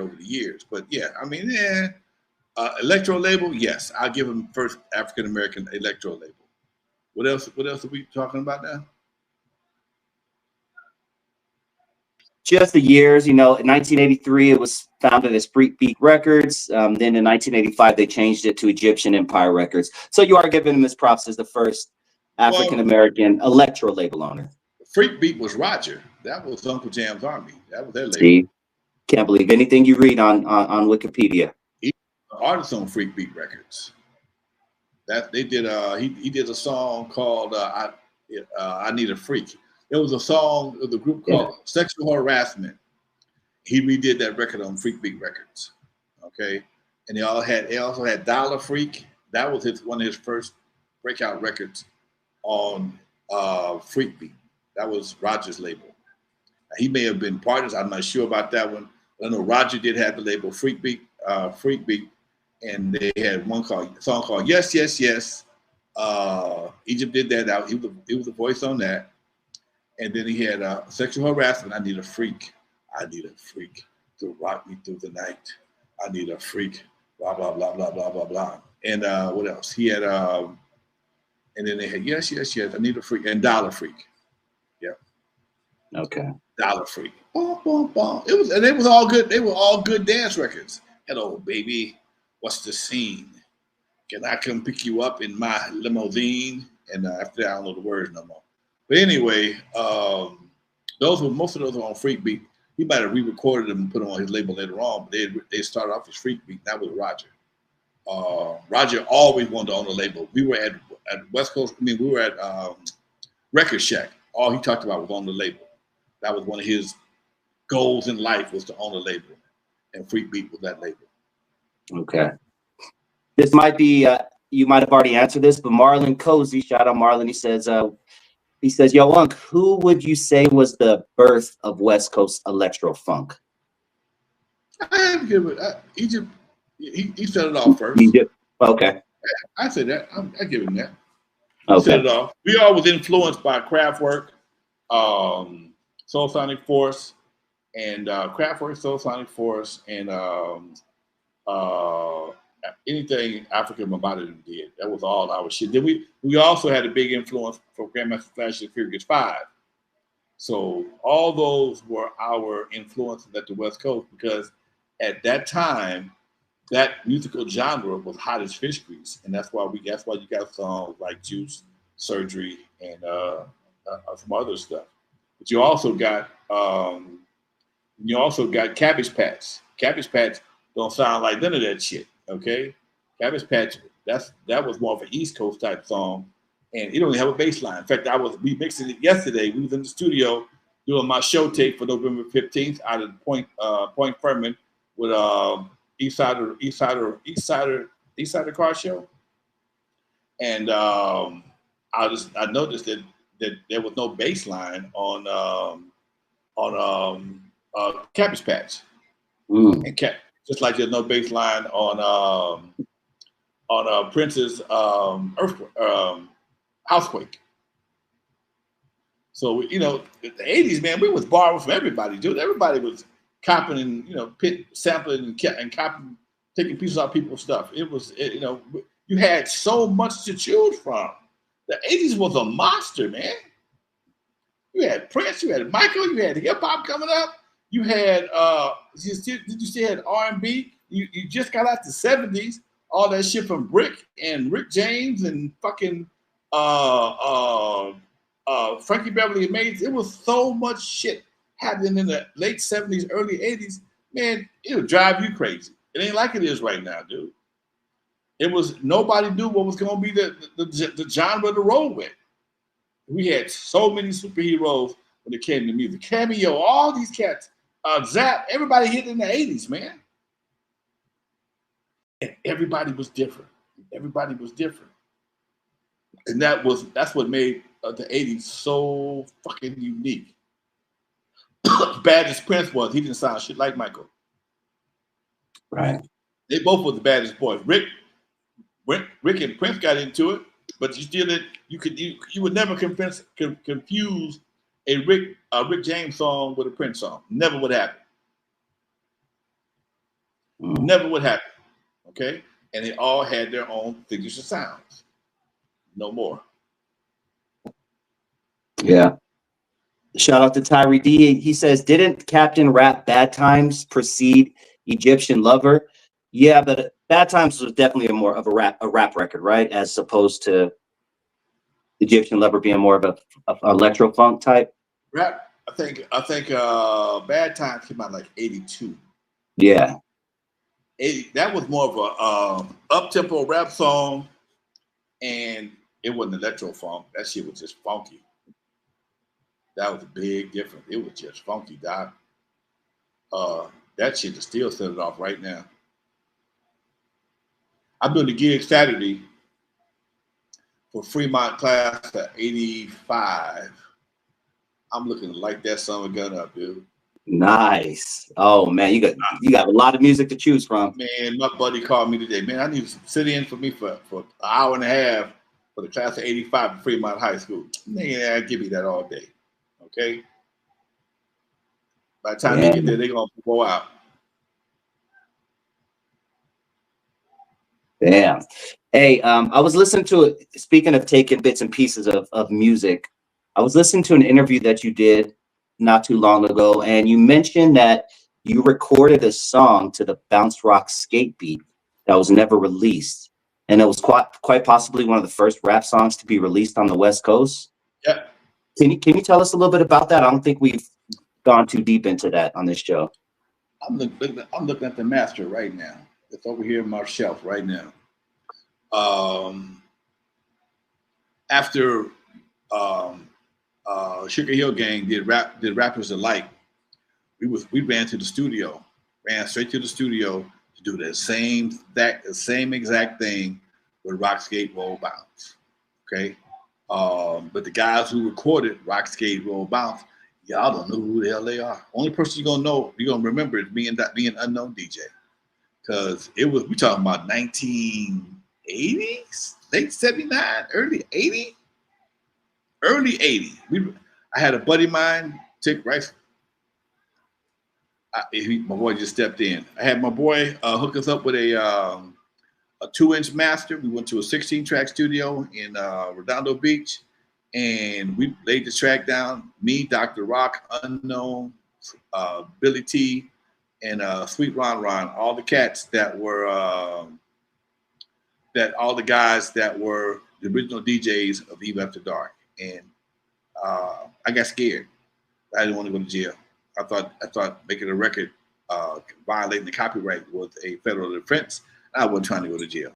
over the years. But yeah, I mean, yeah, Electro label, yes, I'll give him first African American Electro label. What else? What else are we talking about now? Just the years, in 1983, it was founded as Freak Beat Records. Then in 1985, they changed it to Egyptian Empire Records. So you are giving him his props as the first African American electro label owner. Freak Beat was Roger. That was Uncle Jam's Army. That was their label. See, can't believe anything you read on Wikipedia. He was an artist on Freak Beat Records. That they did. He did a song called "I Need a Freak." It was a song of the group called Sexual Harassment. He redid that record on Freak Beat Records. Okay, and they also had Dollar Freak. That was one of his first breakout records on Freak Beat. That was Roger's label. He may have been partners. I'm not sure about that one. I know Roger did have the label Freak Beat, and they had song called Yes, Yes, Yes. Egypt did that out. He was the voice on that. And then he had Sexual Harassment. I need a freak. I need a freak to rock me through the night. I need a freak. Blah blah blah blah blah blah blah. And what else? He had and then they had Yes, Yes, Yes. I need a freak and Dollar Freak. Yeah. Okay. Dollar Freak. Bum, bum, bum. It was all good. They were all good dance records. Hello, baby. What's the scene? Can I come pick you up in my limousine? And after that, I don't know the words no more. But anyway, most of those were on Freak Beat. He might have re-recorded them and put them on his label later on, but they started off as Freak Beat. That was Roger. Roger always wanted to own a label. We were at West Coast. I mean, we were at Record Shack. All he talked about was on the label. That was one of his goals in life, was to own a label, and Freak Beat was that label. Okay. This might be you might have already answered this, but Marlon Cozy, shout out Marlon. He says, "Yo, Unc, who would you say was the birth of West Coast electro funk?" I have to give it Egypt. He set it off first. Egypt. Okay. I say that. I give him that. Okay. Set it off. We all was influenced by Kraftwerk, Soul Sonic Force, and Kraftwerk, Soul Sonic Force, and anything Africa Mabata did. That was all our shit. Then we also had a big influence from Grandmaster Flash and Furious 5. So all those were our influences at the West Coast, because at that time, that musical genre was hot as fish grease, and that's why you got songs like Juice, Surgery, and some other stuff. But you also got Cabbage Patch. Cabbage Patch don't sound like none of that shit. Okay, Cabbage Patch, that was more of an East Coast type song, and it don't even have a bass line. In fact, we mixed it yesterday. We was in the studio doing my show tape for November 15th out of Point Furman with East Sider Car Show, and I noticed that there was no bass line on Cabbage Patch, and just like there's no bass line on Prince's Housequake. So the 80s, man, we was borrowing from everybody, dude. Everybody was copying and sampling and copying, taking pieces out of people's stuff. You had so much to choose from. The 80s was a monster, man. You had Prince, you had Michael, you had hip hop coming up. You had you still had R&B. You just got out the 70s. All that shit from Brick and Rick James and fucking Frankie Beverly and Mays. It was so much shit happening in the late 70s, early 80s. Man, it would drive you crazy. It ain't like it is right now, dude. It was, nobody knew what was going to be the genre to roll with. We had so many superheroes when it came to music. Cameo, all these cats, Zap, everybody hit in the 80s, man. And everybody was different. Everybody was different. And that's what made the 80s so fucking unique. Bad as Prince was, he didn't sound shit like Michael. Right. They both were the baddest boys. Rick and Prince got into it, but you would never confuse a Rick James song with a Prince song. Never would happen. Never would happen. Okay, and they all had their own signature sounds. No more. Yeah. Shout out to Tyree D. He says, didn't Captain rap Bad Times precede Egyptian Lover? Yeah, but Bad Times was definitely more of a rap record, right? As opposed to Egyptian Lover being more of a electro funk type. Rap. I think Bad Times came out like 82. Yeah. 80, that was more of a up tempo rap song, and it wasn't electro funk. That shit was just funky. That was a big difference. It was just funky, doc. That shit is still set it off right now. I'm doing the gig Saturday for Fremont class of 85. I'm looking to light that son of a gun up, dude. Nice. Oh man, you got a lot of music to choose from. Man, my buddy called me today. Man, I need to sit in for me for an hour and a half for the class of 85 at Fremont High School. Man, give me that all day. Okay? By the time they get there, they're going to go out. Damn. Hey, I was listening to it. Speaking of taking bits and pieces of music, I was listening to an interview that you did not too long ago, and you mentioned that you recorded a song to the bounce rock skate beat that was never released, and it was quite possibly one of the first rap songs to be released on the West Coast. Yeah. Can you tell us a little bit about that? I don't think we've gone too deep into that on this show. I'm looking at the master right now. It's over here on my shelf right now. After Sugar Hill Gang did Rappers Alike, we ran to the studio, ran straight to the studio to do the same exact thing with Rock Skate Roll Bounce. Okay, but the guys who recorded Rock Skate Roll Bounce, y'all don't know who the hell they are. Only person you're gonna remember is being Unknown DJ, because we talking about 1980s, late 79, early 80. Early 80s. I had a buddy of mine, Tick Rice. My boy just stepped in. I had my boy hook us up with a 2-inch master. We went to a 16-track studio in Redondo Beach, and we laid the track down. Me, Dr. Rock, Unknown, Billy T, and Sweet Ron, all the cats that were all the guys that were the original DJs of Eve After Dark. And I got scared. I didn't want to go to jail. I thought making a record violating the copyright was a federal offense. I wasn't trying to go to jail.